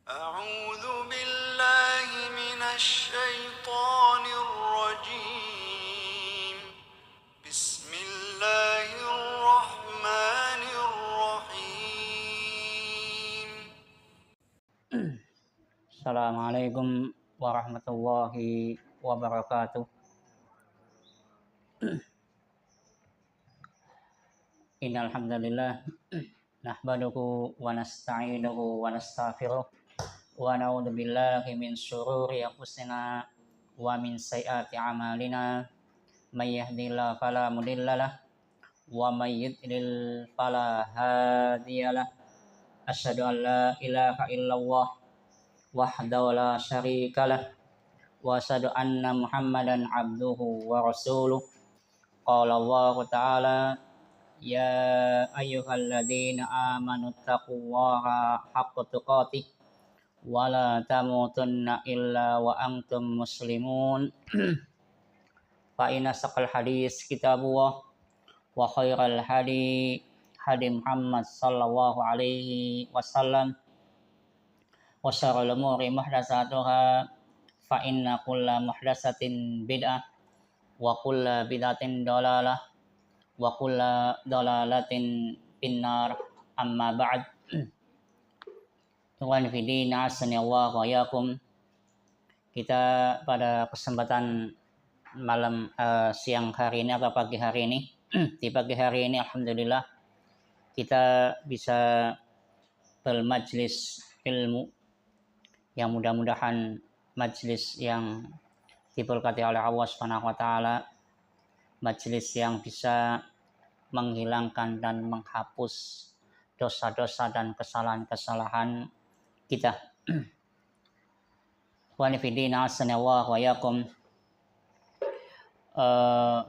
أعوذ بالله من الشيطان الرجيم بسم الله الرحمن الرحيم Assalamualaikum warahmatullahi wabarakatuh. Innal hamdalillah nahmaduhu wa nasta'inuhu wa nastaghfiruh wa na'udzu billahi min syururi anfusina wa min sayyiati a'malina. May yahdihillahu fala mudhillalah wa may yudlil fala hadiyalah. Asyhadu an la ilaha illallah wahdahu la syarikalah wa asyhadu anna Muhammadan abduhu wa rasuluh. Qala Allah Ta'ala ya ayyuhalladzina amanu taqullaha haqqa tuqatih wa la tamutunna illa wa antum muslimun. Fa inna saqal hadis kitabullah wa khairal hadi hadi Muhammad sallallahu alaihi wasallam wa syarrul umuri muhdatsatuha fa inna kulla muhdatsatin bid'ah wa kulla bid'atin dalalah wa kulla dalalatin finnar. Amma ba'd. Tuhan fidin asani Allah wa yakum. Kita pada kesempatan malam siang hari ini atau pagi hari ini di pagi hari ini alhamdulillah kita bisa bermajlis ilmu yang mudah-mudahan majlis yang diberkati oleh Allah Subhanahu wa taala, majlis yang bisa menghilangkan dan menghapus dosa-dosa dan kesalahan-kesalahan kita. Wa nafidina sanallahu wa yakum.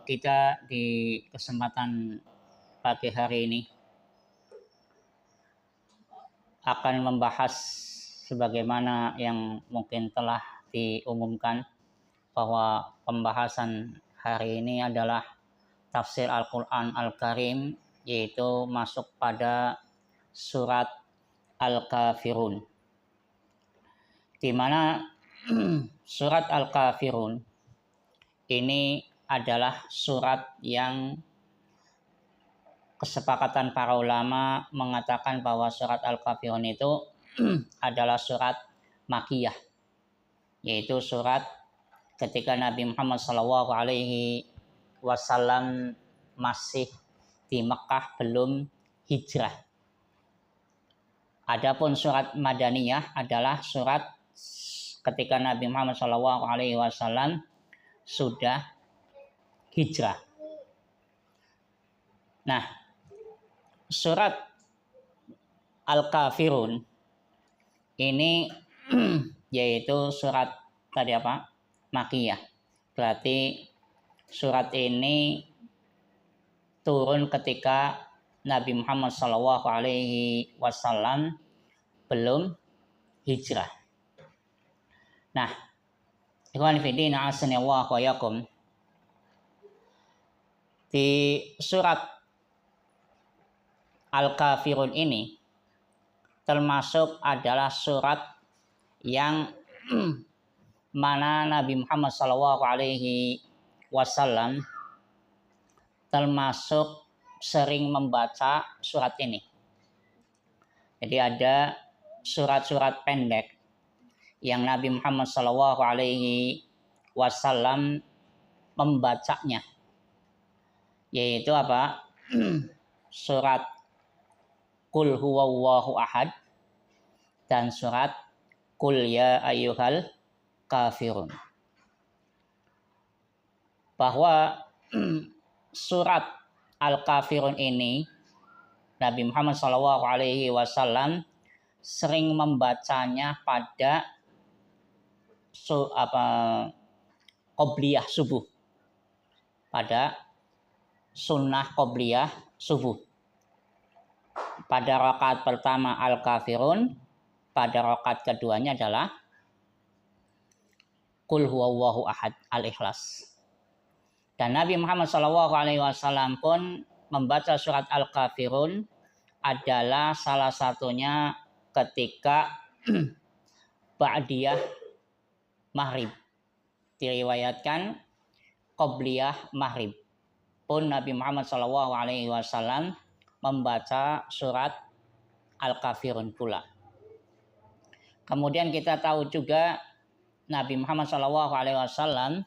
Kita di kesempatan pagi hari ini akan membahas sebagaimana yang mungkin telah diumumkan bahwa pembahasan hari ini adalah tafsir Al-Quran Al-Karim, yaitu masuk pada surat Al-Kafirun, di mana surat Al-Kafirun ini adalah surat yang kesepakatan para ulama mengatakan bahwa surat Al-Kafirun itu adalah surat Makkiyah, yaitu surat ketika Nabi Muhammad SAW masih di Mekah, belum hijrah. Adapun surat Madaniyah adalah surat ketika Nabi Muhammad SAW sudah hijrah. Nah, surat Al-Kafirun ini yaitu surat tadi apa? Makkiyah. Berarti surat ini turun ketika Nabi Muhammad SAW belum hijrah. Nah, ikhwan fillah asanallahu wa yakum. Di surat Al-Kafirun ini termasuk adalah surat yang mana Nabi Muhammad SAW termasuk sering membaca surat ini. Jadi ada surat-surat pendek yang Nabi Muhammad SAW membacanya, yaitu apa? Surat Qul huwallahu ahad dan surat Qul ya ayyuhal kafirun. Bahwa surat Al-Kafirun ini Nabi Muhammad SAW sering membacanya pada qobliyah subuh, pada sunnah qobliyah subuh. Pada rakaat pertama Al-Kafirun, pada rakaat keduanya adalah Qul huwallahu ahad, Al-Ikhlas. Dan Nabi Muhammad SAW pun membaca surat Al-Kafirun adalah salah satunya ketika ba'diyah maghrib. Diriwayatkan qobliyah maghrib. Pun Nabi Muhammad SAW membaca surat Al-Kafirun pula. Kemudian kita tahu juga Nabi Muhammad SAW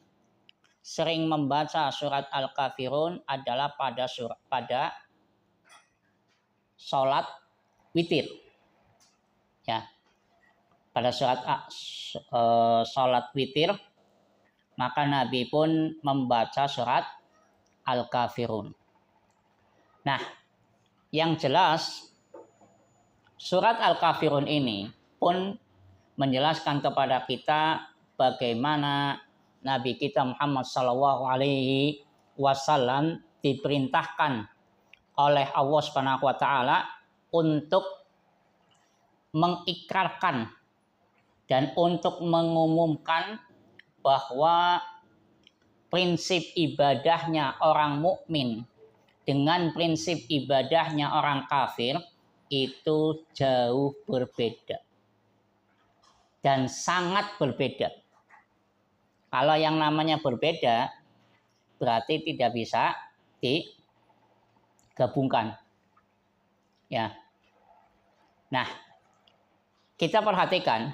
sering membaca surat Al-Kafirun adalah pada sholat witir. Ya, pada sholat witir maka Nabi pun membaca surat Al-Kafirun. Nah, yang jelas surat Al-Kafirun ini pun menjelaskan kepada kita bagaimana Nabi kita Muhammad SAW diperintahkan oleh Allah Subhanahu wa taala untuk mengikrarkan dan untuk mengumumkan bahwa prinsip ibadahnya orang mukmin dengan prinsip ibadahnya orang kafir itu jauh berbeda dan sangat berbeda. Kalau yang namanya berbeda berarti tidak bisa digabungkan. Ya. Nah, kita perhatikan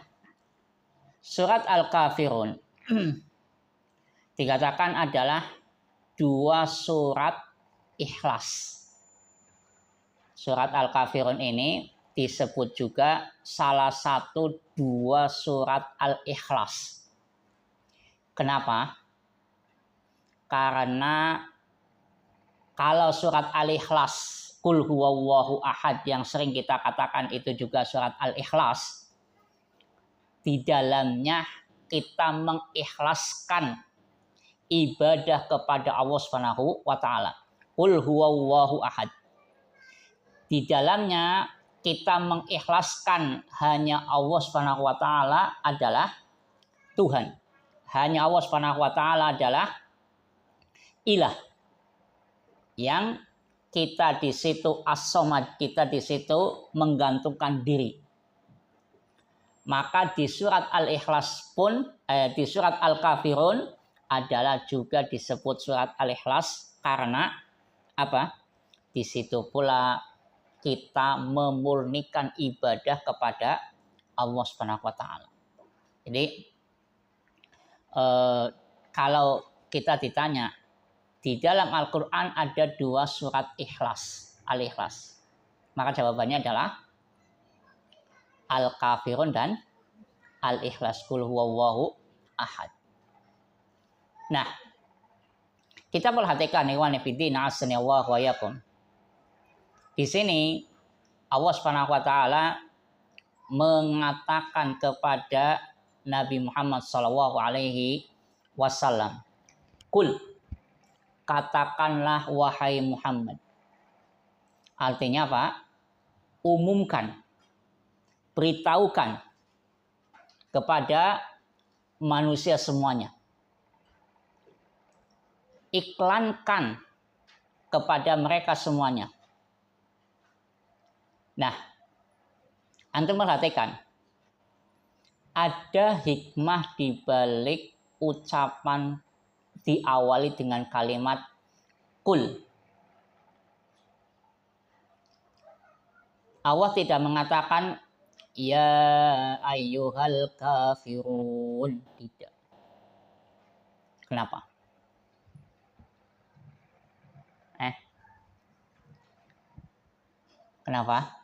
surat Al-Kafirun dikatakan adalah dua surat ikhlas. Surat Al-Kafirun ini disebut juga salah satu dua surat Al-Ikhlas. Kenapa? Karena kalau surat Al-Ikhlas, Qul huwallahu ahad yang sering kita katakan itu juga surat Al-Ikhlas. Di dalamnya kita mengikhlaskan ibadah kepada Allah Subhanahu wa taala. Qul huwallahu ahad. Di dalamnya kita mengikhlaskan hanya Allah Subhanahu wa taala adalah Tuhan. Hanya Allah Subhanahu wa taala adalah ilah. Yang kita di situ as-somad, kita di situ menggantungkan diri. Maka di surat Al-Ikhlas pun di surat Al-Kafirun adalah juga disebut surat Al-Ikhlas karena apa? Di situ pula kita memurnikan ibadah kepada Allah Subhanahu wa taala. Jadi kalau kita ditanya di dalam Al-Quran ada dua surat ikhlas, Al-Ikhlas, maka jawabannya adalah Al-Kafirun dan Al-Ikhlas. Qul huwallahu ahad. Nah, kita perhatikan ikhwan fillah azanillahu wa iyyakum. Di sini Allah Subhanahu wa taala mengatakan kepada Nabi Muhammad sallallahu alaihi wasallam, "Qul," katakanlah wahai Muhammad. Artinya apa? Umumkan, beritahukan kepada manusia semuanya. Iklankan kepada mereka semuanya. Nah, antum perhatikan, ada hikmah di balik ucapan diawali dengan kalimat kul. Allah tidak mengatakan ya ayyuhal kafirun, tidak. Kenapa? Kenapa?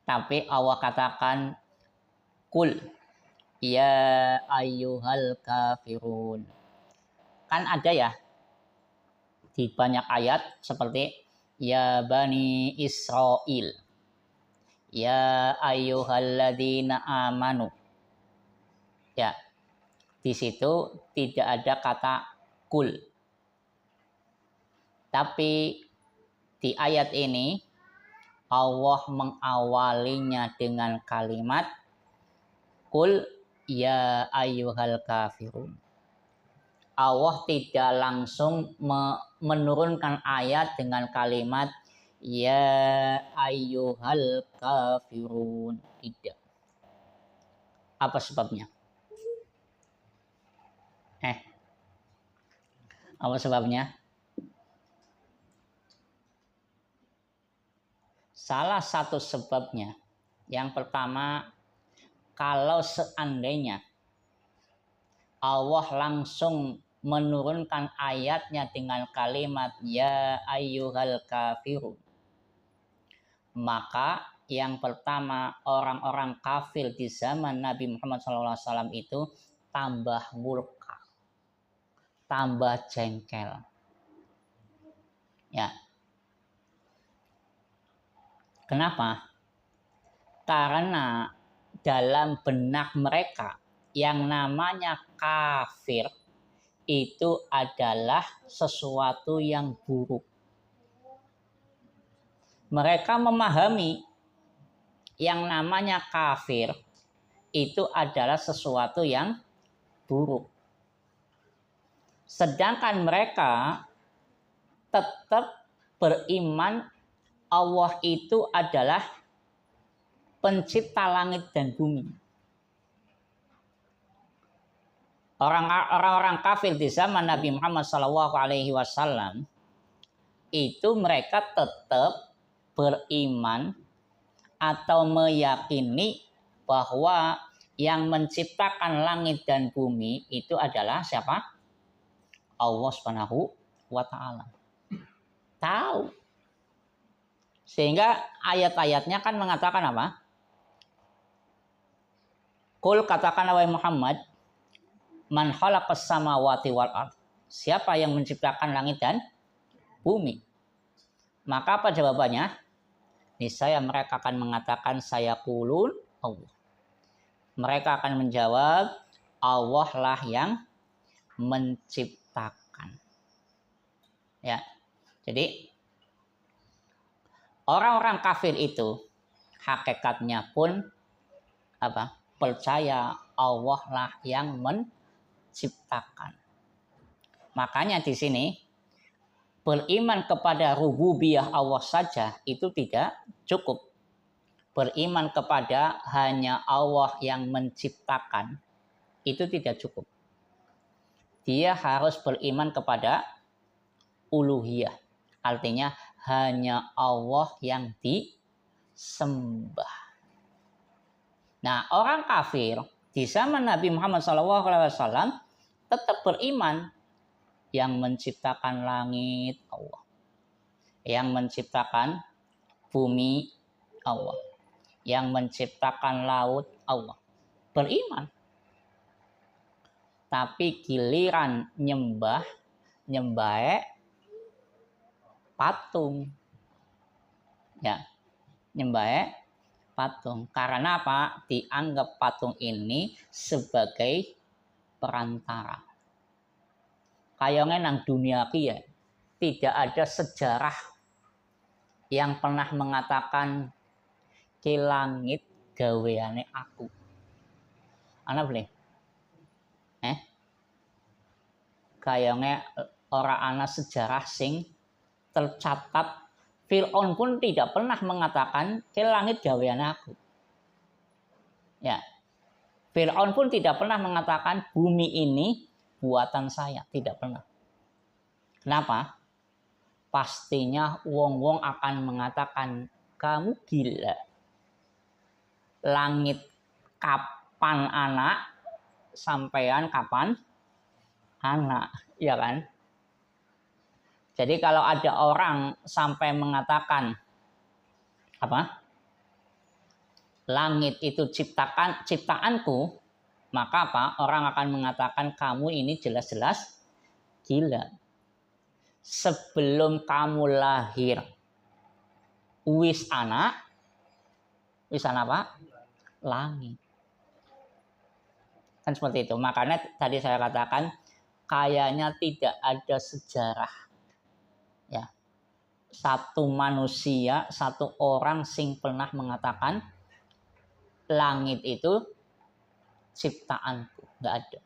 Tapi Allah katakan kul ya ayyuhal kafirun. Kan ada ya di banyak ayat seperti ya bani Israel, ya ayyuhalladzina amanu. Ya, di situ tidak ada kata kul. Tapi di ayat ini Allah mengawalinya dengan kalimat Qul ya ayyuhal kafirun. Allah tidak langsung menurunkan ayat dengan kalimat ya ayyuhal kafirun. Tidak. Apa sebabnya? Apa sebabnya? Salah satu sebabnya, yang pertama, kalau seandainya Allah langsung menurunkan ayatnya dengan kalimat ya ayyuhal kafirun, maka yang pertama orang-orang kafir di zaman Nabi Muhammad SAW itu tambah murka, tambah jengkel. Ya. Kenapa? Karena dalam benak mereka yang namanya kafir itu adalah sesuatu yang buruk. Mereka memahami yang namanya kafir itu adalah sesuatu yang buruk. Sedangkan mereka tetap beriman Allah itu adalah pencipta langit dan bumi. Orang-orang kafir di zaman Nabi Muhammad SAW itu mereka tetap beriman atau meyakini bahwa yang menciptakan langit dan bumi itu adalah siapa? Allah Subhanahu wa Ta'ala. Tahu. Sehingga ayat-ayatnya kan mengatakan apa? Qul, katakan wahai Muhammad, man khalaqas samawati wal ard. Siapa yang menciptakan langit dan bumi? Maka apa jawabannya? Niscaya mereka akan mengatakan saya qulun Allah. Mereka akan menjawab Allah lah yang menciptakan. Ya. Jadi orang-orang kafir itu hakikatnya pun apa? Percaya Allah lah yang menciptakan. Makanya di sini beriman kepada rububiyah Allah saja itu tidak cukup. Beriman kepada hanya Allah yang menciptakan itu tidak cukup. Dia harus beriman kepada uluhiyah. Artinya hanya Allah yang disembah. Nah, orang kafir di zaman Nabi Muhammad SAW tetap beriman yang menciptakan langit Allah, yang menciptakan bumi Allah, yang menciptakan laut Allah. Beriman. Tapi giliran nyembah patung. Ya, nyembah patung. Karena apa? Dianggap patung ini sebagai perantara. Kayaknya nang dunia kia tidak ada sejarah yang pernah mengatakan ke langit gaweane aku. Ana boleh? Kayaknya orang ana sejarah sing tercatat. Fir'aun pun tidak pernah mengatakan ke langit gaweane aku. Ya. Fir'aun pun tidak pernah mengatakan bumi ini buatan saya, tidak pernah. Kenapa? Pastinya wong-wong akan mengatakan kamu gila. Langit kapan anak, sampean kapan anak, ya kan? Jadi kalau ada orang sampai mengatakan apa? Langit itu ciptaanku, maka apa? Orang akan mengatakan kamu ini jelas-jelas gila. Sebelum kamu lahir, wis anak apa? Langit. Kan seperti itu. Makanya tadi saya katakan kayaknya tidak ada sejarah. Ya. Satu manusia, satu orang sing pernah mengatakan langit itu ciptaanku, nggak ada.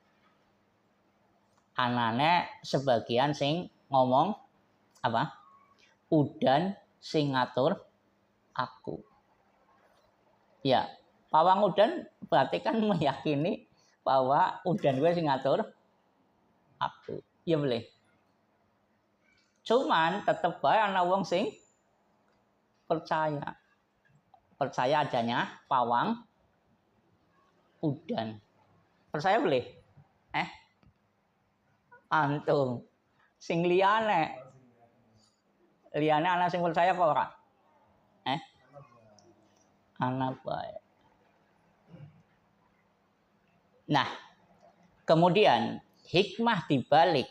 Anane sebagian sing ngomong apa? Udan sing ngatur aku. Ya, pawang udan berarti kan meyakini bahwa udan gue sing ngatur aku. Ya boleh. Cuman tetep bae ana wong sing percaya adanya pawang udan. Percaya boleh? Antum sing liyane ana sing percaya apa ora? Ana bae. Nah, kemudian hikmah dibalik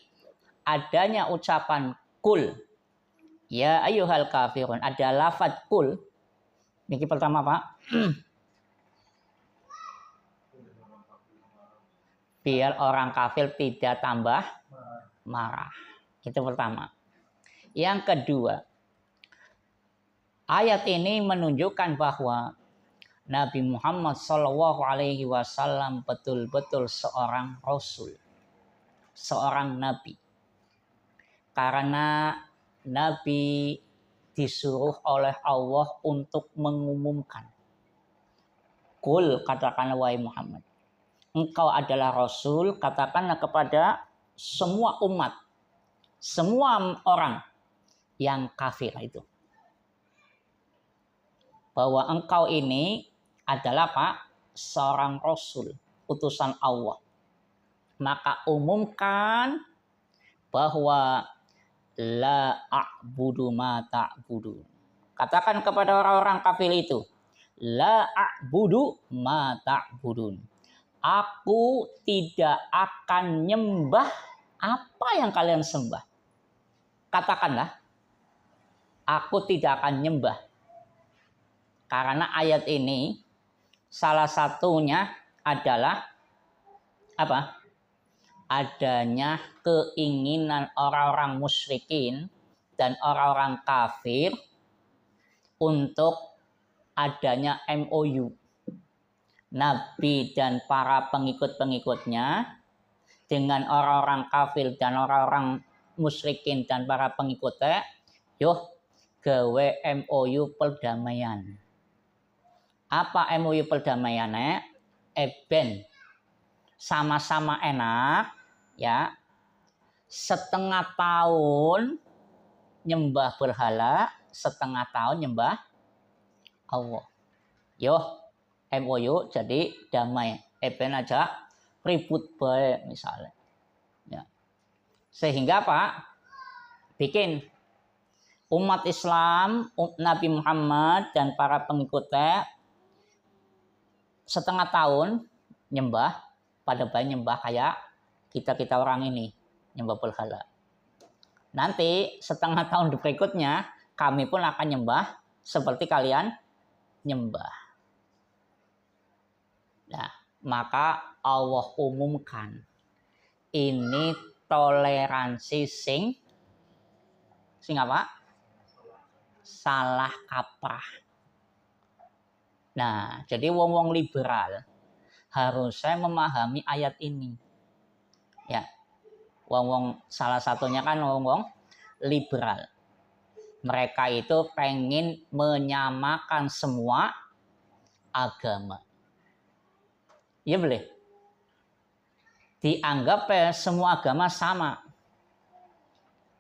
adanya ucapan kul, ya ayyuhal kafirun, ada lafaz kul. Ini pertama Pak, biar orang kafir tidak tambah marah. Itu pertama. Yang kedua, ayat ini menunjukkan bahwa Nabi Muhammad SAW betul-betul seorang Rasul, seorang Nabi. Karena Nabi disuruh oleh Allah untuk mengumumkan. Kul, katakanlah wahai Muhammad, engkau adalah Rasul, katakanlah kepada semua umat, semua orang yang kafir itu, bahwa engkau ini adalah Pak, seorang Rasul, utusan Allah. Maka umumkan bahwa la a'budu ma ta'budun. Katakan kepada orang-orang kafir itu, la a'budu ma ta'budun. Aku tidak akan nyembah apa yang kalian sembah. Katakanlah, aku tidak akan nyembah. Karena ayat ini salah satunya adalah apa? Adanya keinginan orang-orang musyrikin dan orang-orang kafir untuk adanya MOU. Nabi dan para pengikut-pengikutnya dengan orang-orang kafir dan orang-orang musyrikin dan para pengikutnya, yuk gawe MOU perdamaian. Apa MOU perdamaiannya? Ben sama-sama enak, ya. Setengah tahun nyembah berhala, setengah tahun nyembah Allah. Yo, MOU jadi damai. Ben aja ribut baik misalnya. Ya. Sehingga Pak bikin umat Islam, Nabi Muhammad dan para pengikutnya setengah tahun nyembah, pada bayi nyembah kayak kita orang ini nyembah berhala. Nanti setengah tahun berikutnya kami pun akan nyembah seperti kalian nyembah. Nah, maka Allah umumkan ini toleransi sing apa? Salah kaprah. Nah, jadi wong-wong liberal harusnya memahami ayat ini. Ya. Wong-wong salah satunya kan wong-wong liberal. Mereka itu pengen menyamakan semua agama. Ya boleh. Dianggap semua agama sama.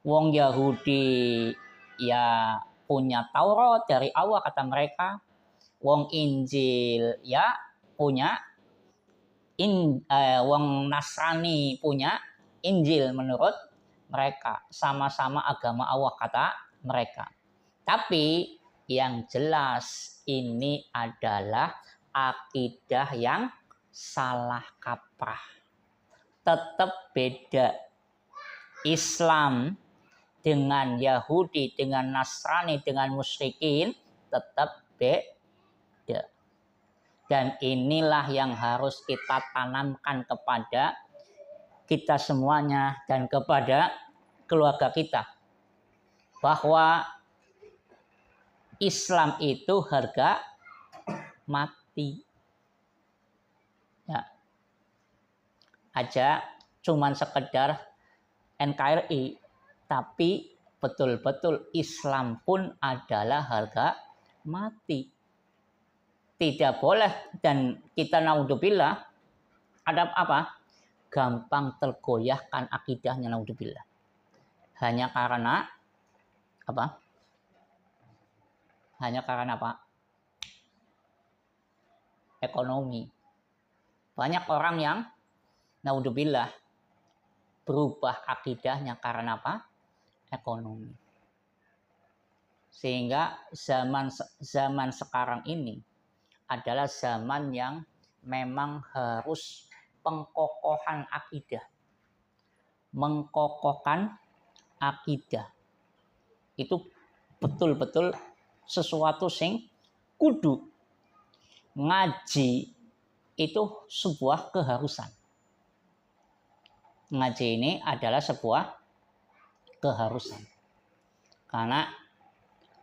Wong Yahudi ya punya Taurat dari Allah kata mereka. Wong Injil ya punya wong Nasrani punya Injil menurut mereka, sama-sama agama Allah kata mereka. Tapi yang jelas ini adalah akidah yang salah kaprah. Tetap beda. Islam dengan Yahudi, dengan Nasrani, dengan musyrikin tetap beda. Dan inilah yang harus kita tanamkan kepada kita semuanya dan kepada keluarga kita. Bahwa Islam itu harga mati. Ya. Aja cuman sekedar NKRI, tapi betul-betul Islam pun adalah harga mati. tidak boleh dan kita naudzubillah ada apa? Gampang tergoyahkan akidahnya naudzubillah. Hanya karena apa? Hanya karena apa? Ekonomi. Banyak orang yang naudzubillah berubah akidahnya karena apa? Ekonomi. Sehingga zaman sekarang ini adalah zaman yang memang harus pengkokohan akidah. Mengkokohkan akidah. Itu betul-betul sesuatu sing kudu. Ngaji itu sebuah keharusan. Ngaji ini adalah sebuah keharusan. Karena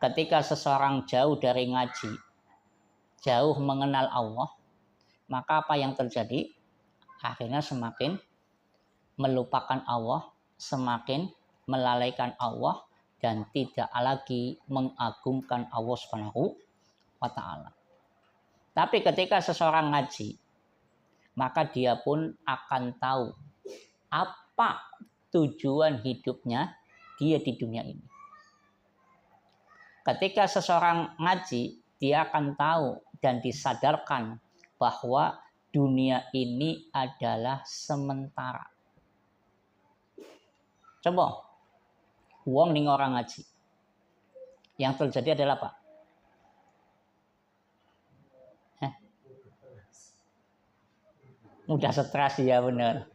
ketika seseorang jauh dari ngaji, jauh mengenal Allah, maka apa yang terjadi? Akhirnya semakin melupakan Allah, semakin melalaikan Allah, dan tidak lagi mengagungkan Allah Subhanahu wa Ta'ala. Tapi ketika seseorang ngaji, maka dia pun akan tahu apa tujuan hidupnya dia di dunia ini. Ketika seseorang ngaji, dia akan tahu dan disadarkan bahwa dunia ini adalah sementara. Coba, wong ning orang ngaji. Yang terjadi adalah apa? Mudah stres ya benar.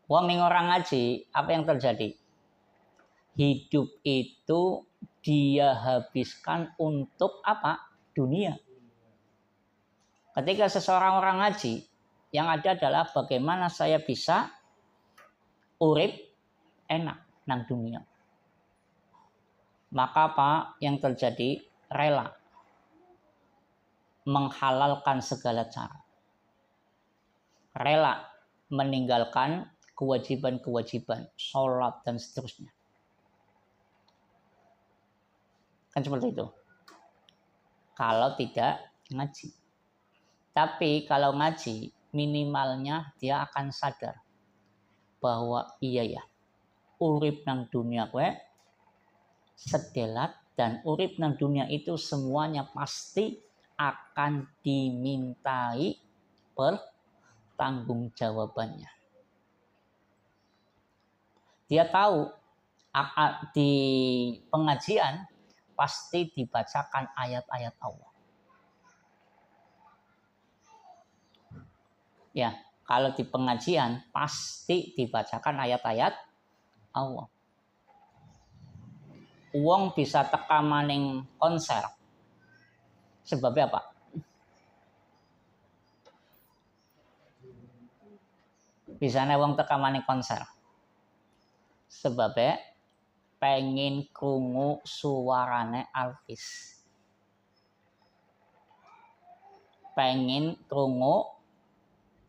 Wong ning orang ngaji, apa yang terjadi? Hidup itu dia habiskan untuk apa? Dunia. Ketika seseorang orang ngaji, yang ada adalah bagaimana saya bisa urip enak nang dunia. Maka apa yang terjadi? Rela menghalalkan segala cara. Rela meninggalkan kewajiban-kewajiban, sholat dan seterusnya. Kan seperti itu. Kalau tidak ngaji. Tapi kalau ngaji, minimalnya dia akan sadar bahwa iya ya, urip nang dunia kowe sedelat dan urip nang dunia itu semuanya pasti akan dimintai pertanggungjawabannya. Dia tahu di pengajian pasti dibacakan ayat-ayat Allah. Ya, kalau di pengajian pasti dibacakan ayat-ayat Allah. Uang bisa teka maning konser. Sebabnya apa? Bisa uang teka maning konser. Sebabnya pengen krungu suarane artis. Pengen krungu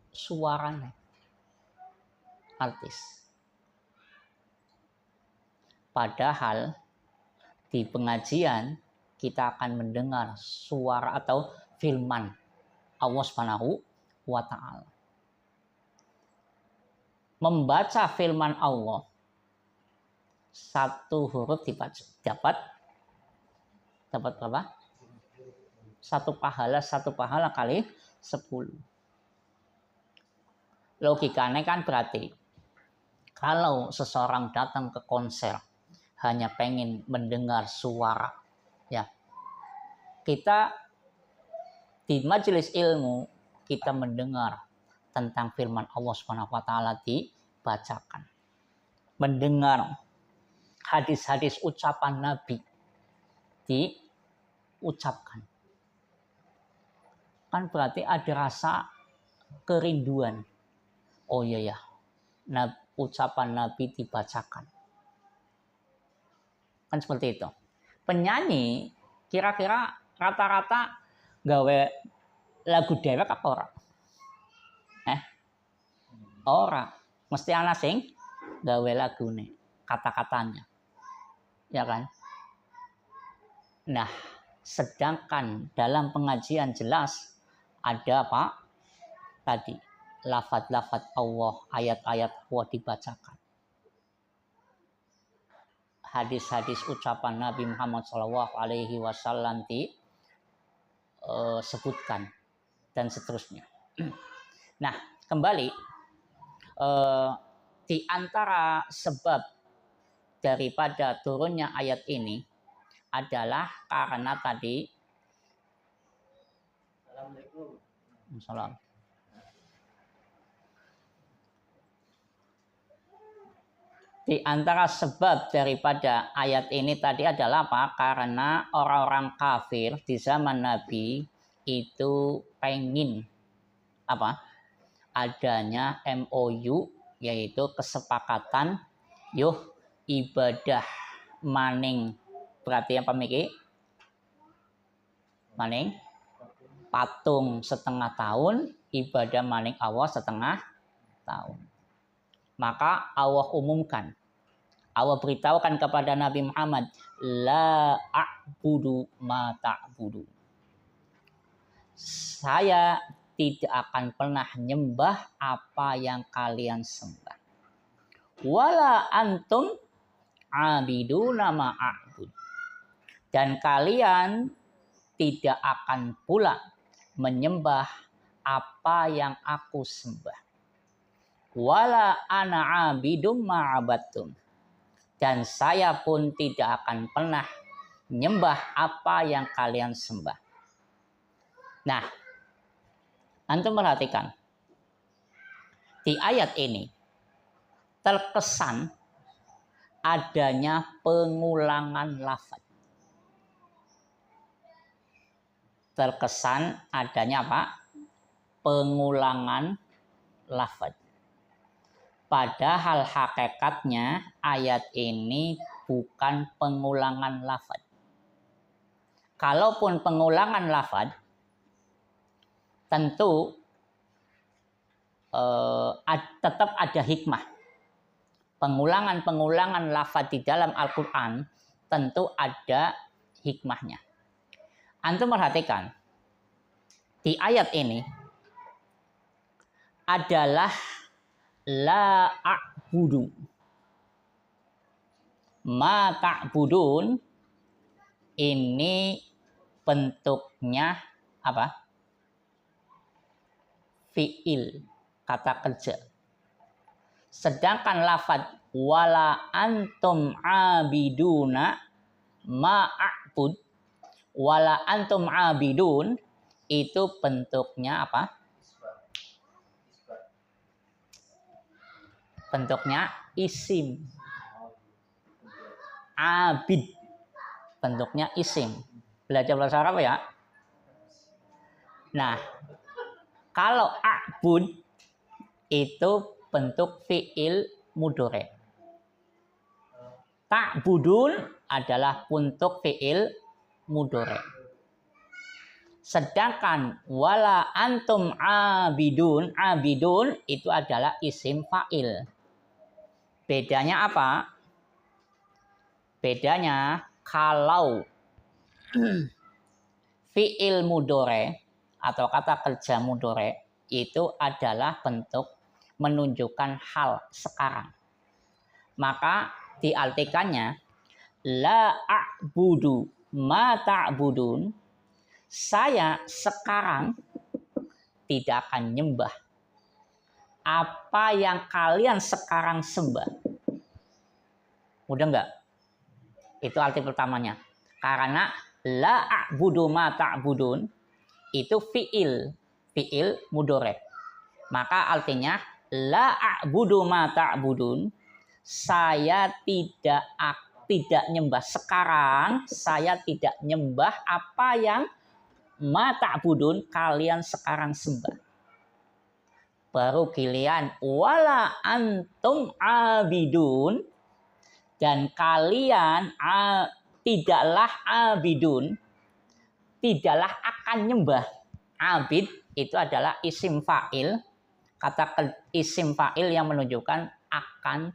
suarane artis. Padahal di pengajian kita akan mendengar suara atau firman Allah Subhanahu wa Ta'ala. Membaca firman Allah satu huruf dapat berapa? Satu pahala kali 10. Logikanya kan berarti kalau seseorang datang ke konser hanya pengen mendengar suara, ya kita di majelis ilmu kita mendengar tentang firman Allah Subhanahu wa Ta'ala dibacakan, mendengar hadis-hadis ucapan Nabi diucapkan, kan berarti ada rasa kerinduan. Oh iya ya, ucapan Nabi dibacakan. Kan seperti itu. Penyanyi kira-kira rata-rata gawe lagu dewek apa ora? Ora. Mesti ana sing gawe lagune, kata-katanya. Ya kan? Nah, Sedangkan dalam pengajian jelas ada apa? Tadi lafaz-lafaz Allah, ayat-ayat Allah dibacakan. Hadis-hadis ucapan Nabi Muhammad SAW disebutkan dan seterusnya. Nah, kembali di antara sebab daripada turunnya ayat ini adalah karena tadi di antara sebab daripada ayat ini tadi adalah apa? Karena orang-orang kafir di zaman Nabi itu pengen apa? Adanya MOU, yaitu kesepakatan ibadah maning, berarti apa Miki? Maning patung setengah tahun, ibadah maning Allah setengah tahun. Maka Allah umumkan, Allah beritahukan kepada Nabi Muhammad, la a'budu ma ta'budu. Saya tidak akan pernah nyembah apa yang kalian sembah. Wala antum abiduna ma a'bud. Dan kalian tidak akan pula menyembah apa yang aku sembah. Wala ana abidum ma'abattum. Dan saya pun tidak akan pernah nyembah apa yang kalian sembah. Nah, antum perhatikan. Di ayat ini terkesan adanya pengulangan lafaz. Terkesan adanya apa? Pengulangan lafaz. Padahal hakikatnya ayat ini bukan pengulangan lafaz. Kalaupun pengulangan lafaz, tentu tetap ada hikmah. Pengulangan lafaz di dalam Al-Quran tentu ada hikmahnya. Antum perhatikan, di ayat ini adalah la a'budu ma ta'budun. Ini bentuknya apa? Fi'il, kata kerja. Sedangkan lafaz wala antum abiduna ma a'bud, wala antum abidun, itu bentuknya apa? Bentuknya isim. Abid bentuknya isim. Belajar bahasa Arab ya. Nah, kalau a'bud itu bentuk fi'il mudhari. Ta'budun adalah bentuk fi'il mudhari. Sedangkan wala antum abidun itu adalah isim fa'il. Bedanya apa? Bedanya kalau fi'il mudhari atau kata kerja mudhari itu adalah bentuk menunjukkan hal sekarang. Maka diartikannya la a'budu ma ta'budun. Saya sekarang tidak akan nyembah apa yang kalian sekarang sembah. Mudah enggak? Itu arti pertamanya. Karena la a'budu ma ta'budun itu fi'il mudhari. Maka artinya la a'budu ma ta'budun, saya tidak nyembah sekarang, saya tidak nyembah apa yang ma ta'budun kalian sekarang sembah. Baru giliran wala antum abidun, dan kalian tidaklah abidun, tidaklah akan nyembah. Abid itu adalah isim fa'il, kata isim fa'il yang menunjukkan akan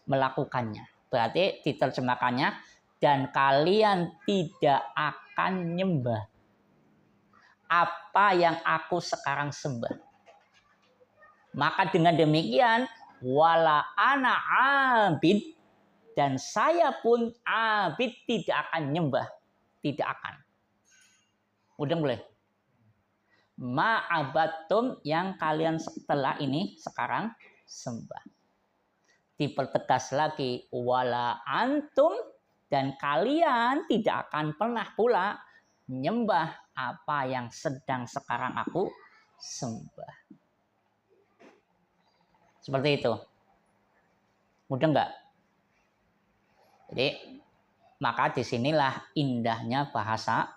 melakukannya. Berarti diterjemahkannya dan kalian tidak akan nyembah apa yang aku sekarang sembah. Maka dengan demikian wala ana abid, dan saya pun abid, tidak akan nyembah, tidak akan. Udah boleh. Ma'abatum, yang kalian setelah ini sekarang sembah. Dipertegas lagi wala antum, dan kalian tidak akan pernah pula nyembah apa yang sedang sekarang aku sembah. Seperti itu. Mudah enggak? Jadi maka disinilah indahnya bahasa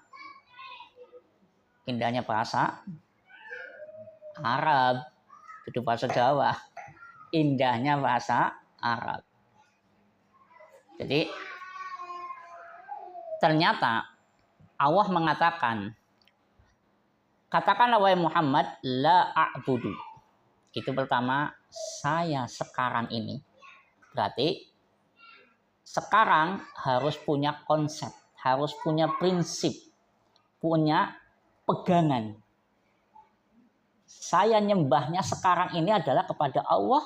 Arab, itu bahasa Jawa. Indahnya bahasa Arab. Jadi ternyata Allah mengatakan, katakanlah wahai Muhammad, la a'budu. Itu pertama, saya sekarang ini. Berarti sekarang harus punya konsep, harus punya prinsip, punya pegangan. Saya nyembahnya sekarang ini adalah kepada Allah,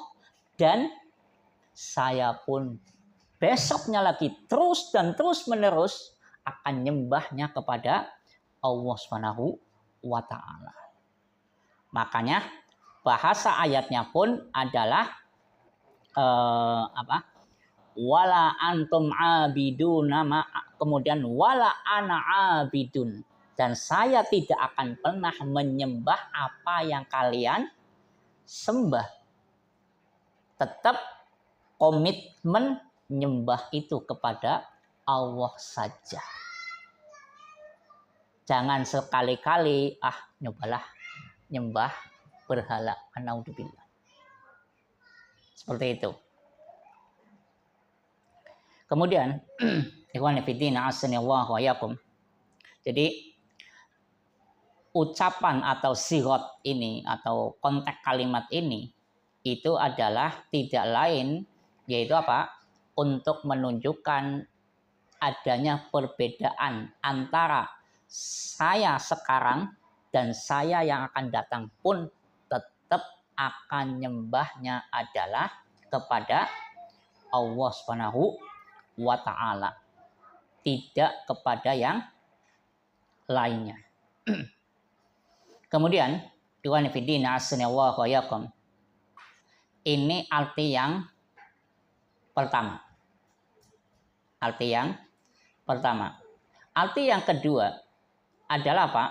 dan saya pun besoknya lagi terus dan terus menerus akan nyembahnya kepada Allah Subhanahu wa ta'ala. Makanya bahasa ayatnya pun adalah wala antum abiduna ma, kemudian wala ana abidun, dan saya tidak akan pernah menyembah apa yang kalian sembah. Tetap komitmen nyembah itu kepada Allah saja. Jangan sekali-kali nyobalah nyembah berhala. Naudzubillah. Seperti itu. Kemudian ikhwan fillah asanallahu wa iyyakum. Jadi ucapan atau sigot ini atau konteks kalimat ini itu adalah tidak lain yaitu apa? Untuk menunjukkan adanya perbedaan antara saya sekarang dan saya yang akan datang pun tetap akan nyembahnya adalah kepada Allah Subhanahu wa ta'ala, tidak kepada yang lainnya. Kemudian ikhwan fillah asanallahu wa iyyakum, ini arti yang pertama. Arti yang kedua adalah apa?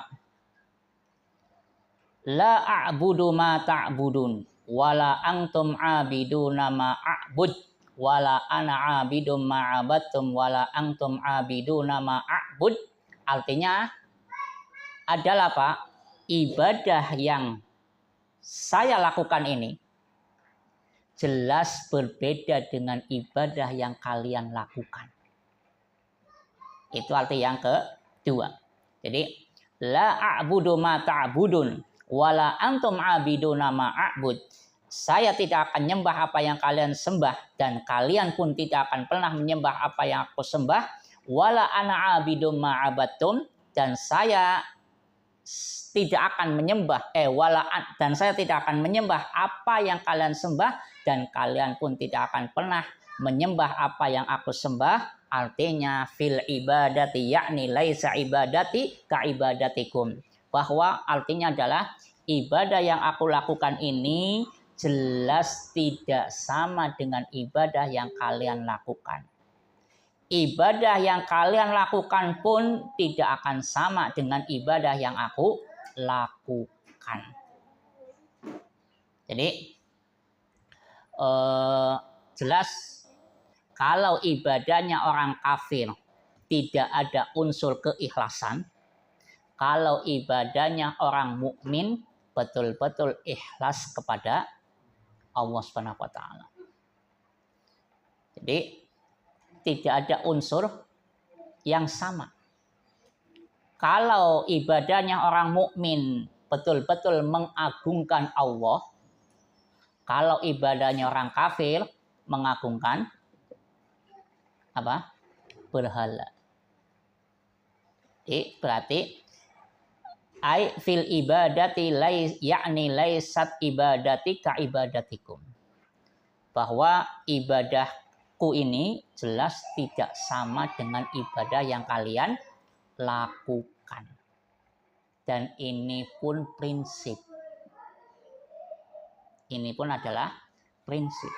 La a'budu ma ta'budun wala antum abiduna ma a'bud wala ana abidum ma abattum wala antum abiduna ma a'bud. Artinya adalah apa? Ibadah yang saya lakukan ini jelas berbeda dengan ibadah yang kalian lakukan. Itu arti yang kedua. Jadi la a'budu ma ta'budun wala antum abiduna ma a'bud. Saya tidak akan menyembah apa yang kalian sembah, dan kalian pun tidak akan pernah menyembah apa yang aku sembah. Wala ana abidum ma abattum, dan saya tidak akan menyembah dan saya tidak akan menyembah apa yang kalian sembah, dan kalian pun tidak akan pernah menyembah apa yang aku sembah. Artinya fil ibadati yakni laisa ibadati ka ibadatikum, bahwa artinya adalah ibadah yang aku lakukan ini jelas tidak sama dengan ibadah yang kalian lakukan. Ibadah yang kalian lakukan pun tidak akan sama dengan ibadah yang aku lakukan. Jadi jelas kalau ibadahnya orang kafir tidak ada unsur keikhlasan, kalau ibadahnya orang mukmin betul-betul ikhlas kepada Allah Subhanahu wa ta'ala. Jadi tidak ada unsur yang sama. Kalau ibadahnya orang mukmin betul-betul mengagungkan Allah, kalau ibadahnya orang kafir mengagungkan berhala. Berarti ai fil ibadati yakni laisat ibadati ka ibadatikum. Bahwa ibadahku ini jelas tidak sama dengan ibadah yang kalian lakukan. Dan ini pun prinsip. Ini pun adalah prinsip.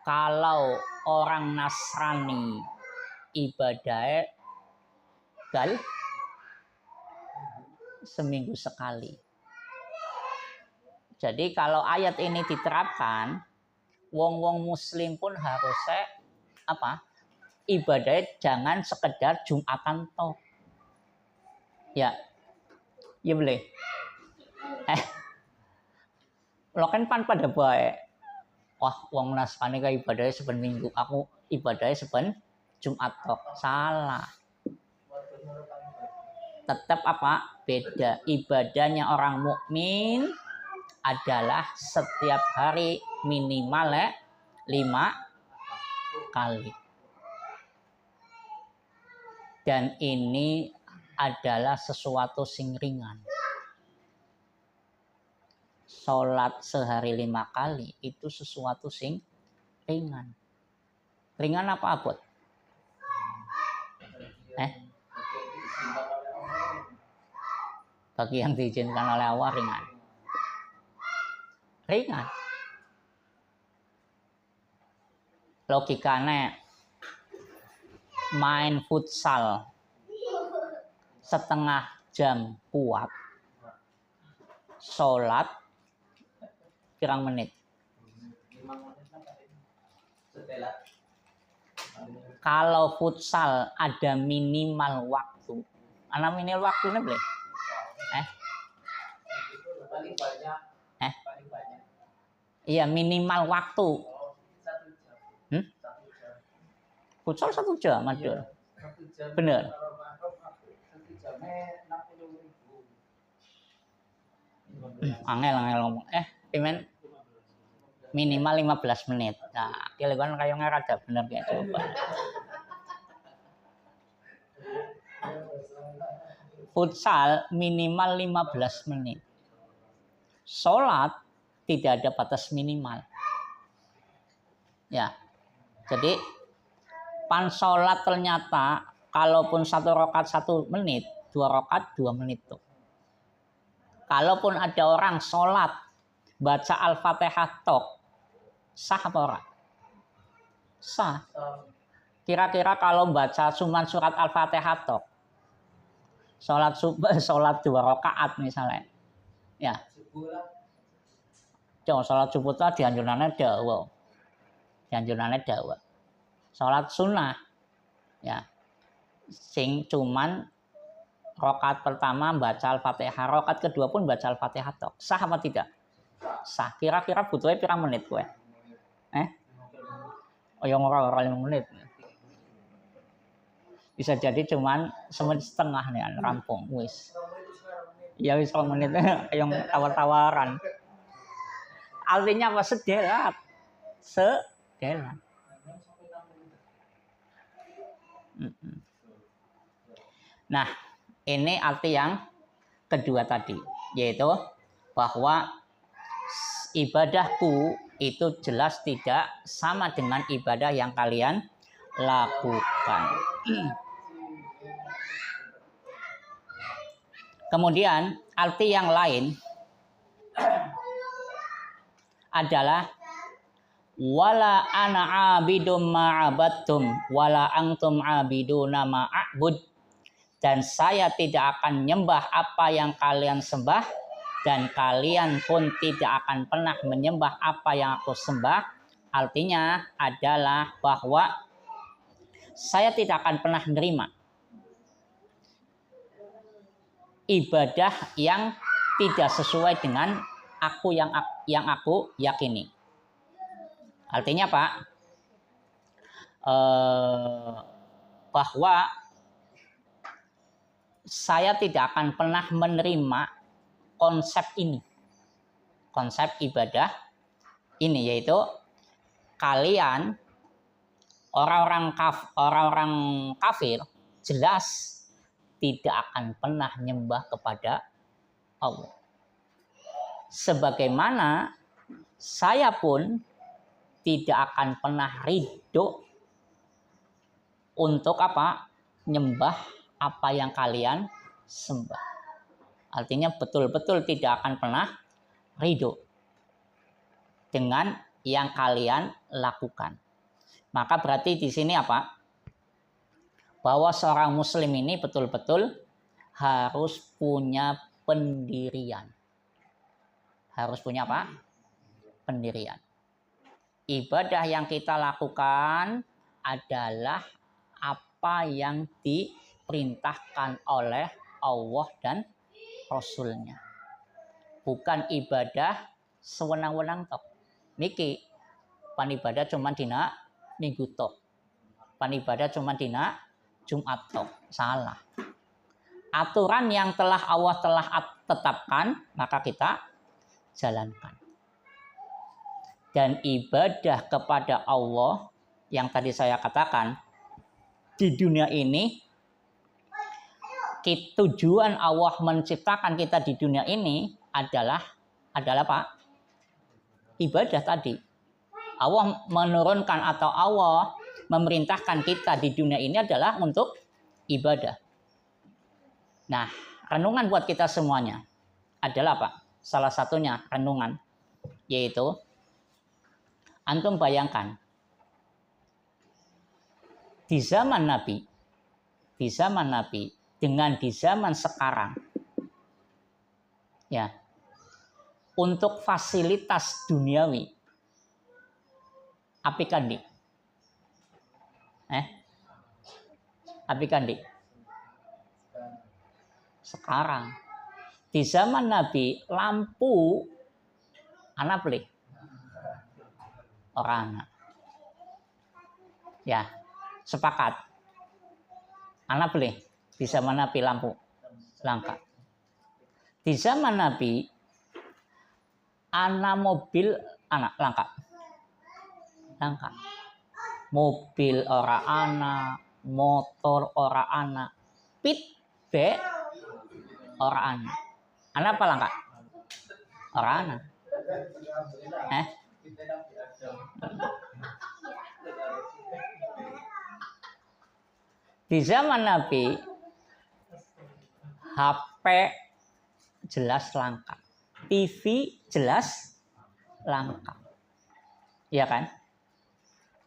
Kalau orang Nasrani ibadahnya seminggu sekali. Jadi kalau ayat ini diterapkan, wong-wong muslim pun harusnya ibadahnya jangan sekedar Jumatan toh. Ya boleh. Lo kan pada baik. Wah, wong Nasrani kayak ibadahnya seben minggu, aku ibadahnya seben Jumat toh. Salah. Tetap beda. Ibadahnya orang mukmin adalah setiap hari minimal 5 kali. Dan ini adalah sesuatu sing ringan. Sholat sehari 5 kali itu sesuatu sing ringan. Ringan apa abot? Bagi yang diizinkan oleh Allah ringan. Logikanya main futsal setengah jam kuat, sholat pirang menit. Kalau futsal ada minimal waktu, minimal waktunya boleh? Iya, minimal waktu. Futsal 1 jam, Madul. Bener. Angel ngomong. Pimen minimal 15 menit. Nah, kira kan kayak ngerada bener kayak coba. Futsal minimal 15 menit. Sholat tidak ada batas minimal. Ya. Jadi pan sholat ternyata kalaupun 1 rakaat 1 menit, 2 rakaat 2 menit tuh. Kalaupun ada orang sholat baca Al-Fatihah tok, sah apa ora? Sah. Kira-kira kalau baca cuman surat Al-Fatihah tok, sholat 2 rakaat misalnya, ya. Jangan sholat subuh tadi dianjurannya dawa. Sholat sunnah, ya. Sing cuman rakaat pertama baca Al-Fatihah, rakaat kedua pun baca Al-Fatihah tok. Sah apa tidak? Sah. Kira-kira butuhnya pirang menit kowe? Yang ora 5 menit. Bisa jadi cuman semenit setengah nih rampung wis. Ya wis 2 menit yang tawar-tawaran. Artinya apa? Sedelat. Nah, ini arti yang kedua tadi, yaitu bahwa ibadahku itu jelas tidak sama dengan ibadah yang kalian lakukan. Kemudian arti yang lain adalah wala ana abidum ma'abattum wala antum abiduna ma'abud, dan saya tidak akan nyembah apa yang kalian sembah dan kalian pun tidak akan pernah menyembah apa yang aku sembah. Artinya adalah bahwa saya tidak akan pernah menerima ibadah yang tidak sesuai dengan aku yang aku yakini. Artinya Pak, bahwa saya tidak akan pernah menerima konsep ibadah ini, yaitu kalian orang-orang kafir jelas tidak akan pernah nyembah kepada Allah. Sebagaimana saya pun tidak akan pernah ridho untuk apa? Nyembah apa yang kalian sembah. Artinya betul-betul tidak akan pernah ridho dengan yang kalian lakukan. Maka berarti di sini apa? Bahwa seorang muslim ini betul-betul harus punya pendirian. Harus punya apa? Pendirian. Ibadah yang kita lakukan adalah apa yang diperintahkan oleh Allah dan Rasul-Nya. Bukan ibadah sewenang-wenang tok. Niki pan ibadah cuma dina minggu tok. Pan ibadah cuma dina Jumat tok. Salah. Aturan yang Allah telah tetapkan maka kita jalankan. Dan ibadah kepada Allah yang tadi saya katakan di dunia ini, tujuan Allah menciptakan kita di dunia ini adalah apa? Ibadah tadi. Allah menurunkan atau Allah memerintahkan kita di dunia ini adalah untuk ibadah. Nah, renungan buat kita semuanya adalah apa? Salah satunya renungan, yaitu antum bayangkan di zaman Nabi dengan di zaman sekarang, ya, untuk fasilitas duniawi, api kandi, api kandi. Sekarang di zaman Nabi lampu anak beli orang anak, ya sepakat anak beli di zaman Nabi lampu langka. Di zaman Nabi anak mobil anak langka, mobil ora anak, motor ora anak, pit be ora anak. Anak apa langka? Ora anak. Di zaman Nabi HP jelas langka, TV jelas langka, ya kan?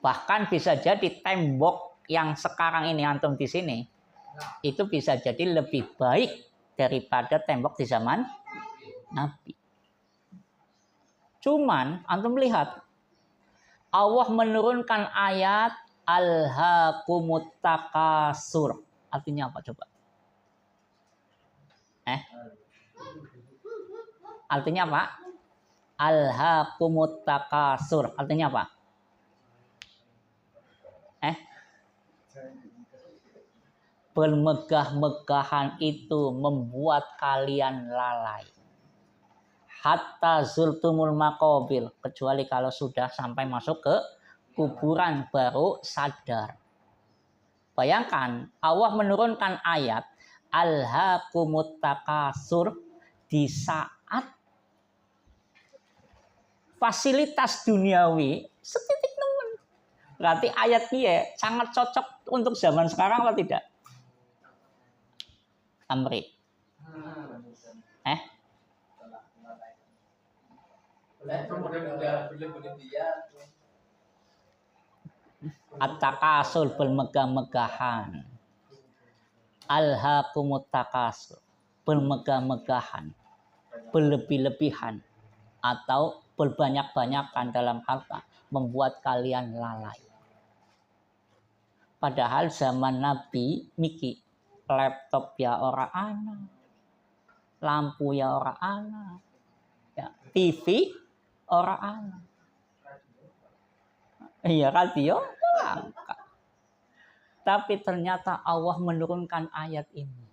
Bahkan bisa jadi tembok yang sekarang ini antum di sini itu bisa jadi lebih baik daripada tembok di zaman Nabi. Cuman antum lihat Allah menurunkan ayat alhaakumut takasur. Artinya apa coba? Artinya apa? Alhaakumut takasur. Artinya apa? Bermegah-megahan itu membuat kalian lalai. Hatta zultumul maqabir, kecuali kalau sudah sampai masuk ke kuburan baru sadar. Bayangkan Allah menurunkan ayat alhaakumut takasur di saat fasilitas duniawi setitik nemen. Berarti ayat ini sangat cocok untuk zaman sekarang atau tidak? Amri. At-takasur bermegah-megahan. Alhaakumut takasur bermegah-megahan, berlebih-lebihan atau berbanyak-banyakan dalam harta membuat kalian lalai. Padahal zaman Nabi miki laptop ya ora ana, lampu ya ora ana, ya, TV ora ana. Iya radio langka. Tapi ternyata Allah menurunkan ayat ini.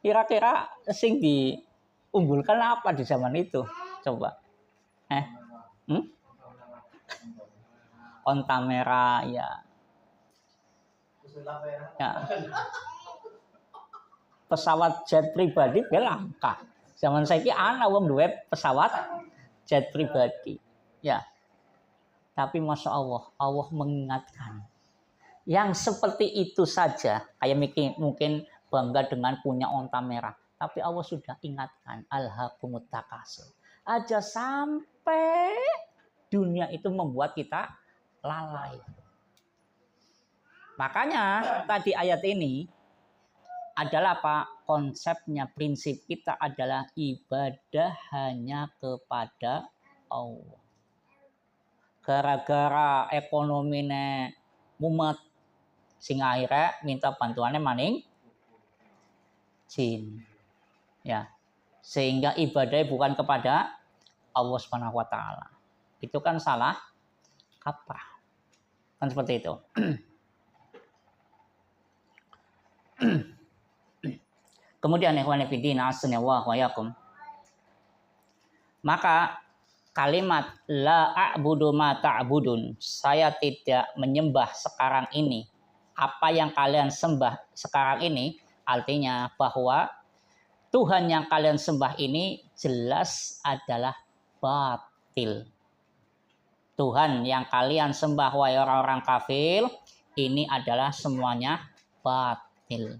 Kira-kira sing diunggulkan apa di zaman itu? Coba. onta merah ya. Ya. Pesawat jet pribadi langka. Zaman saiki ana wong duwe pesawat jet pribadi. Ya. Tapi Masya Allah, Allah mengingatkan. Yang seperti itu saja, kayak mungkin bangga dengan punya onta merah. Tapi Allah sudah ingatkan, alhaqumut takasur. Aja sampai dunia itu membuat kita lalai. Makanya tadi ayat ini adalah apa? Konsepnya, prinsip kita adalah ibadah hanya kepada Allah. Gara-gara ekonominya mumet, sing akhirnya minta bantuannya maning jin. Ya. Sehingga ibadahnya bukan kepada Allah Subhanahu wa taala. Itu kan salah kaprah. Kan seperti itu. Kemudian ikhwan fillah asnallahu wa yakum. Maka kalimat la a'budu ma ta'budun, saya tidak menyembah sekarang ini apa yang kalian sembah sekarang ini, artinya bahwa Tuhan yang kalian sembah ini jelas adalah batil. Tuhan yang kalian sembah wahai orang-orang kafir ini adalah semuanya batil.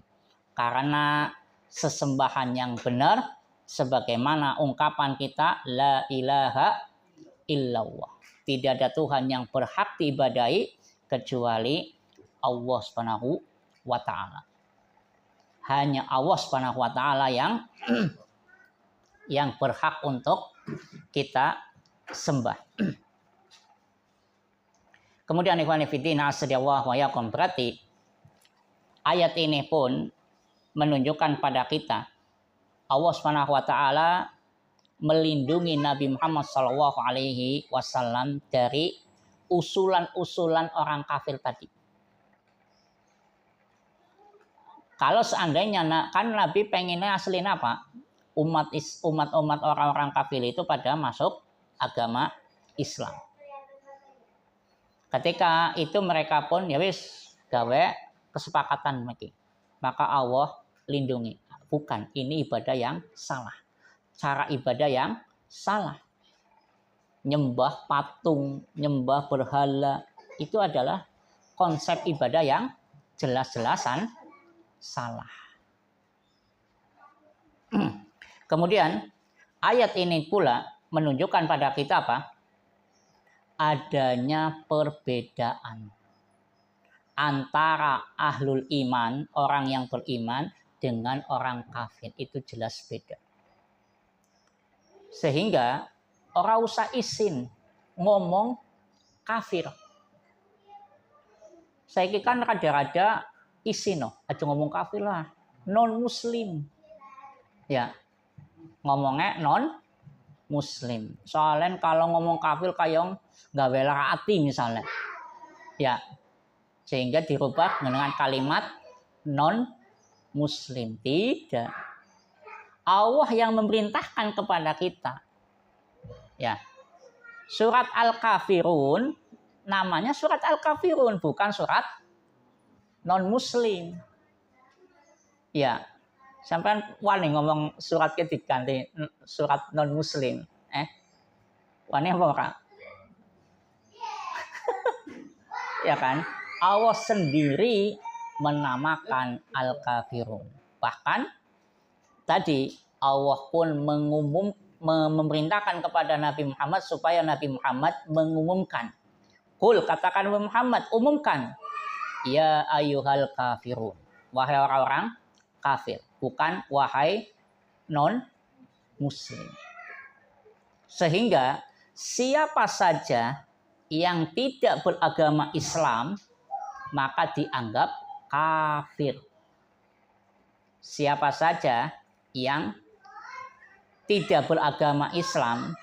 Karena sesembahan yang benar sebagaimana ungkapan kita la ilaha illallah. Tidak ada Tuhan yang berhak diibadahi kecuali Allah Subhanahu wa taala. Hanya Allah Subhanahu wa taala yang berhak untuk kita sembah. Kemudian ikhwan fillah asdallahu wa yakum, berarti ayat ini pun menunjukkan pada kita Allah Subhanahu wa taala melindungi Nabi Muhammad sallallahu alaihi wasallam dari usulan-usulan orang kafir tadi. Kalau seandainya kan Nabi pengennya aslinya apa? Umat orang-orang kafir itu pada masuk agama Islam. Ketika itu mereka pun ya wis gawe kesepakatan lagi. Maka Allah lindungi. Bukan, ini ibadah yang salah. Cara ibadah yang salah. Nyembah patung, nyembah berhala, itu adalah konsep ibadah yang jelas-jelasan salah. Kemudian ayat ini pula menunjukkan pada kita apa? Adanya perbedaan antara ahlul iman, orang yang beriman, dengan orang kafir. Itu jelas beda. Sehingga orang usah isin ngomong kafir. Saya kan rada-rada isin aja ngomong kafir lah. Non muslim. Ya. Ngomongnya non muslim. Soalnya kalau ngomong kafir kayak nggak bela hati misalnya. Ya. Sehingga dirubah dengan kalimat non muslim. Tidak. Allah yang memerintahkan kepada kita. Ya. Surat Al-Kafirun namanya surat Al-Kafirun, bukan surat non muslim. Ya. Sampai wani ngomong suratnya diganti surat non muslim. Wani apa ora? Ya kan? Allah sendiri menamakan Al-Kafirun. Bahkan tadi Allah pun memerintahkan kepada Nabi Muhammad supaya Nabi Muhammad mengumumkan. Qul, katakan Muhammad, umumkan. Ya ayyuhal kafirun. Wahai orang-orang kafir. Bukan wahai non-muslim. Sehingga siapa saja yang tidak beragama Islam maka dianggap kafir. Siapa saja yang tidak beragama Islam,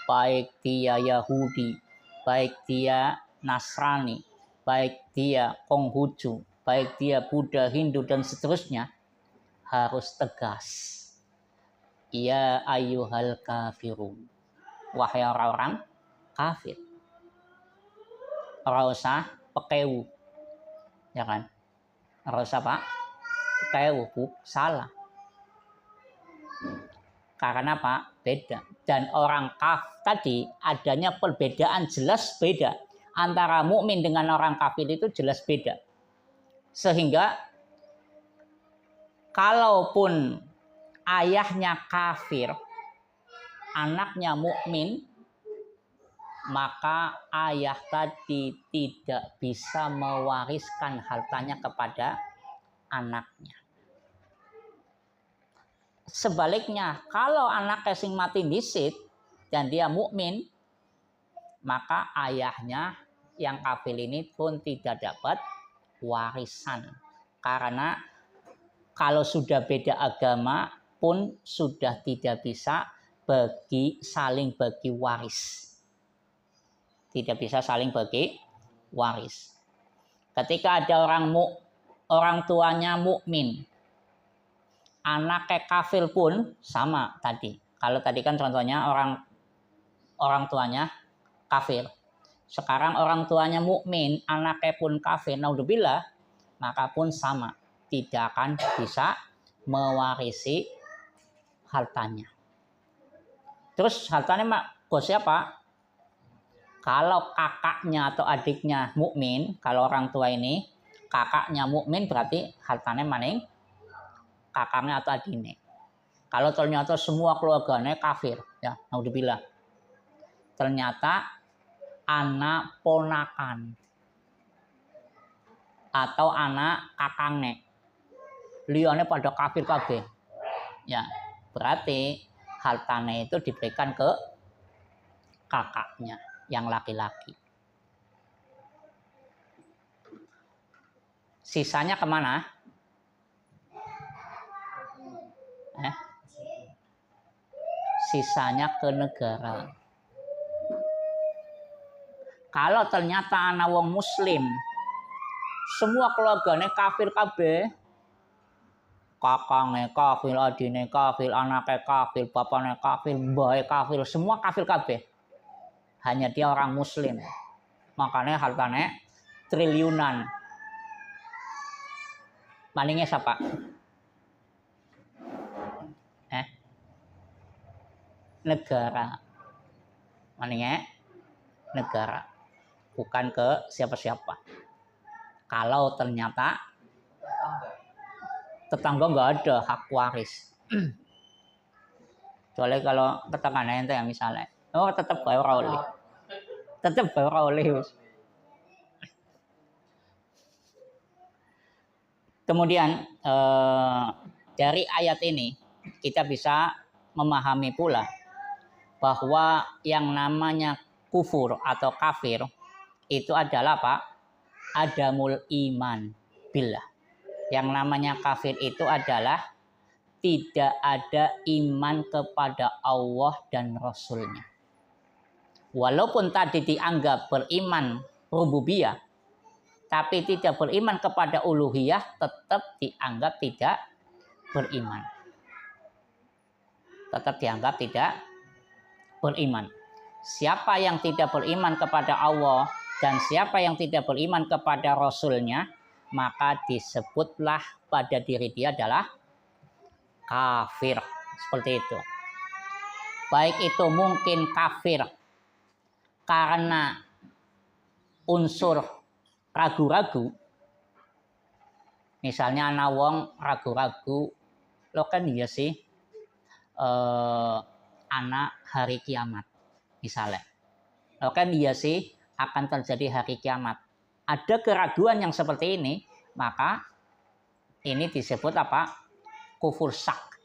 baik dia Yahudi, baik dia Nasrani, baik dia Konghucu, baik dia Buddha, Hindu dan seterusnya, harus tegas. Ya ayyuhal kafirun. Wahai orang-orang kafir. ora usah pekewu. Ya kan? Ora usah Pak, pekewu, salah. Karena Pak, beda. Dan orang tadi adanya perbedaan jelas beda. Antara mukmin dengan orang kafir itu jelas beda. Sehingga kalaupun ayahnya kafir, anaknya mukmin, maka ayah tadi tidak bisa mewariskan hartanya kepada anaknya. Sebaliknya, kalau anaknya sing mati dhisit dan dia mukmin, maka ayahnya yang kafir ini pun tidak dapat warisan. Karena kalau sudah beda agama pun sudah tidak bisa saling bagi waris. Tidak bisa saling bagi waris. Ketika ada orang tuanya mukmin, anaknya kafir pun sama tadi. Kalau tadi kan contohnya orang tuanya kafir. Sekarang orang tuanya mukmin, anaknya pun kafir, naudzubillah, maka pun sama, tidak akan bisa mewarisi hartanya. Terus hartanya bos siapa? Kalau kakaknya atau adiknya mukmin, kalau orang tua ini kakaknya mukmin berarti hartanya maning kakaknya atau adiknya. Kalau ternyata semua keluarganya kafir, ya naudzubillah. Ternyata anak ponakan atau anak kakangnya, liyane pada kafir kabeh. Ya, berarti hartanya itu diberikan ke kakaknya yang laki-laki. Sisanya kemana? Sisanya ke negara. Kalau ternyata anak wong muslim, semua keluarganya kafir kabeh, kakangnya kafir, adine kafir, anaknya kafir, bapaknya kafir, mbahnya kafir, semua kafir kabeh. Hanya dia orang muslim. Makanya hartanya triliunan. Malingnya siapa? Negara. Malingnya negara. Bukan ke siapa-siapa. Kalau ternyata tetangga nggak ada hak waris. Soalnya kalau tetangga ente yang misalnya, tetap bayar oleh. Tetap bayar oleh. Kemudian dari ayat ini kita bisa memahami pula bahwa yang namanya kufur atau kafir itu adalah Pak, adamul iman billah. Yang namanya kafir itu adalah tidak ada iman kepada Allah dan Rasulnya. Walaupun tadi dianggap beriman rububiyah, tapi tidak beriman kepada uluhiyah, tetap dianggap tidak beriman. Tetap dianggap tidak beriman. Siapa yang tidak beriman kepada Allah dan siapa yang tidak beriman kepada Rasulnya, maka disebutlah pada diri dia adalah kafir. Seperti itu. Baik itu mungkin kafir karena unsur ragu-ragu. Misalnya anak wong ragu-ragu, lo kan iya sih anak hari kiamat. Misalnya, lo kan iya sih akan terjadi hari kiamat. Ada keraguan yang seperti ini, maka ini disebut apa? Kufur syak,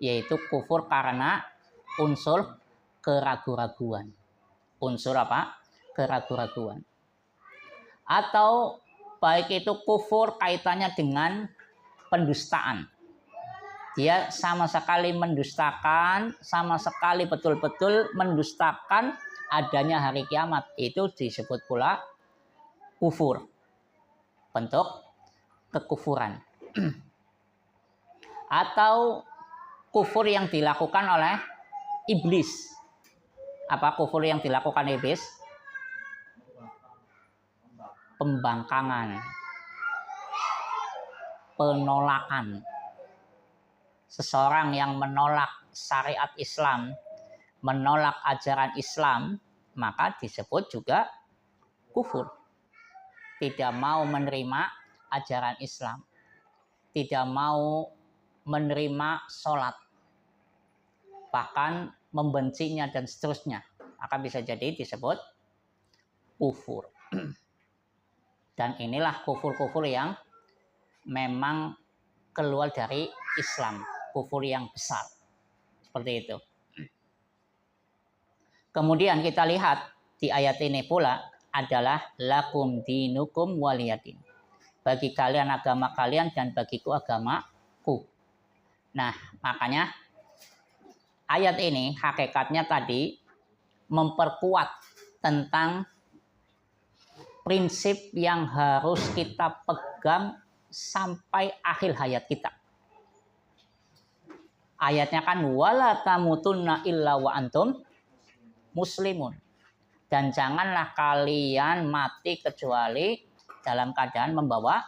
yaitu kufur karena unsur keraguan-raguan. Unsur apa? Keraguan-raguan. Atau baik itu kufur kaitannya dengan pendustaan. Dia sama sekali mendustakan, sama sekali betul-betul mendustakan adanya hari kiamat. Itu disebut pula kufur. Bentuk kekufuran. Atau kufur yang dilakukan oleh iblis. Apa kufur yang dilakukan iblis? pembangkangan, penolakan. Seseorang yang menolak syariat Islam, menolak ajaran Islam, maka disebut juga kufur. Tidak mau menerima ajaran Islam, tidak mau menerima sholat, bahkan membencinya dan seterusnya, maka bisa jadi disebut kufur. Dan inilah kufur-kufur yang memang keluar dari Islam, kufur yang besar. Seperti itu. Kemudian kita lihat di ayat ini pula adalah lakum dinukum waliyadin. Bagi kalian agama kalian dan bagiku agamaku. Nah, makanya ayat ini hakikatnya tadi memperkuat tentang prinsip yang harus kita pegang sampai akhir hayat kita. Ayatnya kan wala tamutunna illa wa antum muslimun. Dan janganlah kalian mati kecuali dalam keadaan membawa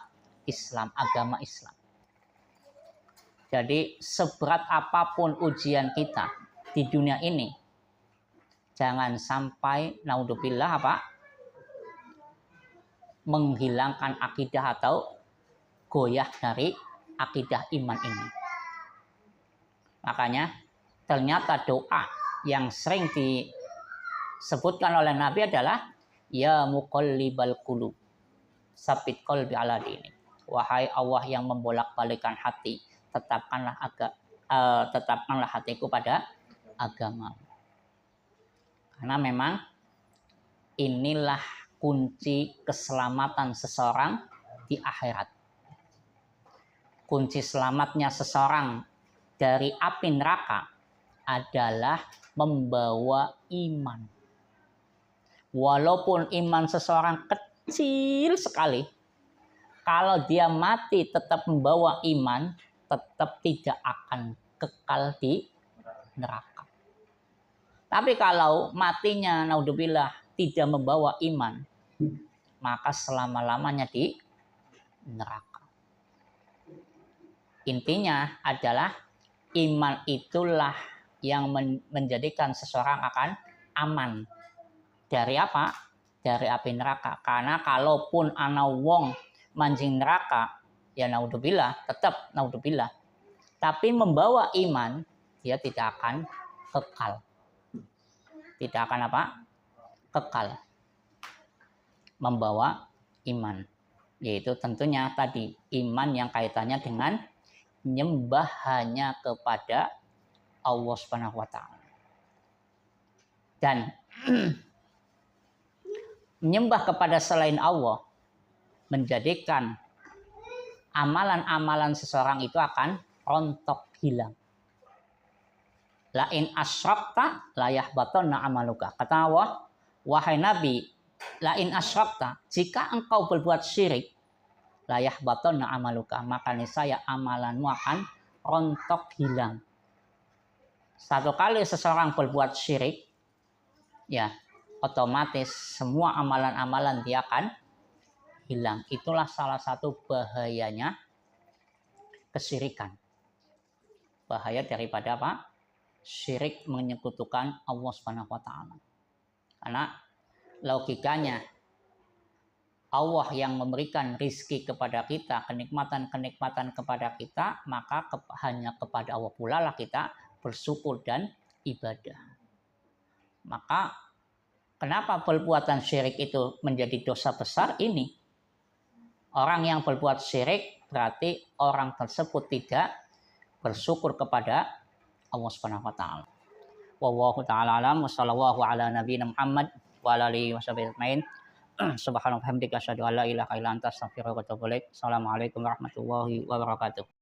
Islam, agama Islam. Jadi seberat apapun ujian kita di dunia ini, jangan sampai naudzubillah menghilangkan akidah atau goyah dari akidah iman ini. Makanya ternyata doa yang sering disebutkan oleh Nabi adalah ya muqallibal qulub sabit qalbi ala dini. Wahai Allah yang membolak-balikan hati, tetapkanlah hatiku pada agama. Karena memang inilah kunci keselamatan seseorang di akhirat. Kunci selamatnya seseorang dari api neraka adalah membawa iman. Walaupun iman seseorang kecil sekali, kalau dia mati tetap membawa iman, tetap tidak akan kekal di neraka. Tapi kalau matinya naudzubillah tidak membawa iman, maka selama-lamanya di neraka. Intinya adalah iman itulah yang menjadikan seseorang akan aman. Dari apa? Dari api neraka. Karena kalaupun ana wong mancing neraka, ya naudzubillah, tetap naudzubillah. Tapi membawa iman, dia tidak akan kekal. Tidak akan apa? Kekal. Membawa iman. Yaitu tentunya tadi iman yang kaitannya dengan nyembah hanya kepada Allah Subhanahu wa taala. Dan menyembah kepada selain Allah menjadikan amalan-amalan seseorang itu akan rontok hilang. La in asyrakta la yahbatanna amaluka. Kata Allah, wahai Nabi, la in asyrakta, jika engkau berbuat syirik, la yahbatanna amaluka, maka niscaya amalanmu akan rontok hilang. Satu kali seseorang berbuat syirik, ya otomatis semua amalan-amalan dia akan hilang. Itulah salah satu bahayanya kesyirikan. Bahaya daripada apa? Syirik menyekutukan Allah Subhanahu wa taala. Karena logikanya Allah yang memberikan rizki kepada kita, kenikmatan-kenikmatan kepada kita, maka hanya kepada Allah pula lah kita bersyukur dan ibadah. Maka kenapa perbuatan syirik itu menjadi dosa besar ini? Orang yang berbuat syirik berarti orang tersebut tidak bersyukur kepada Allah Subhanahu wa taala. Wallahu taala alam wa sallallahu ala nabiyina Muhammad wa ala alihi washabihi ajmain. Subhanallah hamdika asyhadu an la ilaha illa anta astaghfiruka wa atubu ilaik. Assalamualaikum warahmatullahi wabarakatuh.